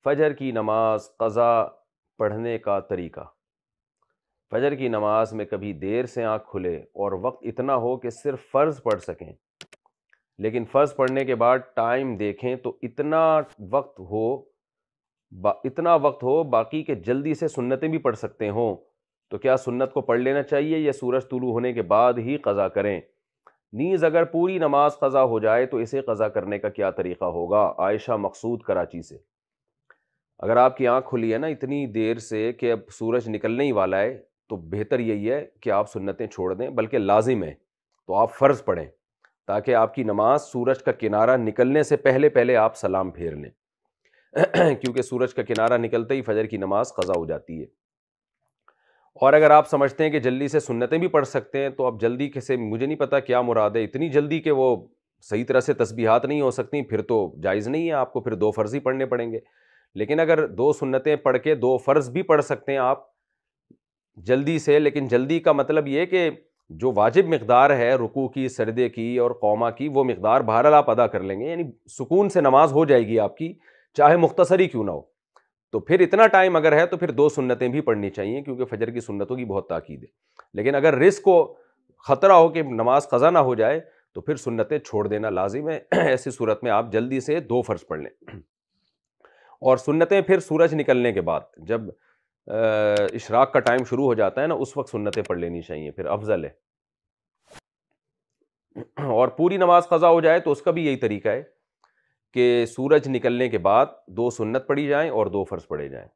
فجر کی نماز قضا پڑھنے کا طریقہ۔ فجر کی نماز میں کبھی دیر سے آنکھ کھلے اور وقت اتنا ہو کہ صرف فرض پڑھ سکیں، لیکن فرض پڑھنے کے بعد ٹائم دیکھیں تو اتنا وقت ہو باقی کہ جلدی سے سنتیں بھی پڑھ سکتے ہوں، تو کیا سنت کو پڑھ لینا چاہیے یا سورج طلوع ہونے کے بعد ہی قضا کریں؟ نیز اگر پوری نماز قضا ہو جائے تو اسے قضا کرنے کا کیا طریقہ ہوگا؟ عائشہ مقصود کراچی سے۔ اگر آپ کی آنکھ کھلی ہے نا اتنی دیر سے کہ اب سورج نکلنے ہی والا ہے، تو بہتر یہی ہے کہ آپ سنتیں چھوڑ دیں، بلکہ لازم ہے تو آپ فرض پڑھیں تاکہ آپ کی نماز سورج کا کنارہ نکلنے سے پہلے آپ سلام پھیر لیں کیونکہ سورج کا کنارہ نکلتے ہی فجر کی نماز قضا ہو جاتی ہے۔ اور اگر آپ سمجھتے ہیں کہ جلدی سے سنتیں بھی پڑھ سکتے ہیں، تو اب جلدی سے مجھے نہیں پتا کیا مراد ہے، اتنی جلدی کہ وہ صحیح طرح سے تسبیحات نہیں ہو سکتی، پھر تو جائز نہیں ہے، آپ کو پھر 2 فرض ہی پڑھنے پڑیں گے۔ لیکن اگر 2 سنتیں پڑھ کے 2 فرض بھی پڑھ سکتے ہیں آپ جلدی سے، لیکن جلدی کا مطلب یہ کہ جو واجب مقدار ہے رکوع کی، سجدے کی اور قوما کی، وہ مقدار بہرحال آپ ادا کر لیں گے، یعنی سکون سے نماز ہو جائے گی آپ کی، چاہے مختصر ہی کیوں نہ ہو۔ تو پھر اتنا ٹائم اگر ہے تو پھر 2 سنتیں بھی پڑھنی چاہیے، کیونکہ فجر کی سنتوں کی بہت تاکید ہے۔ لیکن اگر رزق کو خطرہ ہو کہ نماز قضا نہ ہو جائے تو پھر سنتیں چھوڑ دینا لازم ہے، ایسی صورت میں آپ جلدی سے 2 فرض پڑھ لیں، اور سنتیں پھر سورج نکلنے کے بعد جب اشراق کا ٹائم شروع ہو جاتا ہے نا، اس وقت سنتیں پڑھ لینی چاہیے، پھر افضل ہے۔ اور پوری نماز قضا ہو جائے تو اس کا بھی یہی طریقہ ہے کہ سورج نکلنے کے بعد 2 سنت پڑھی جائیں اور 2 فرض پڑھے جائیں۔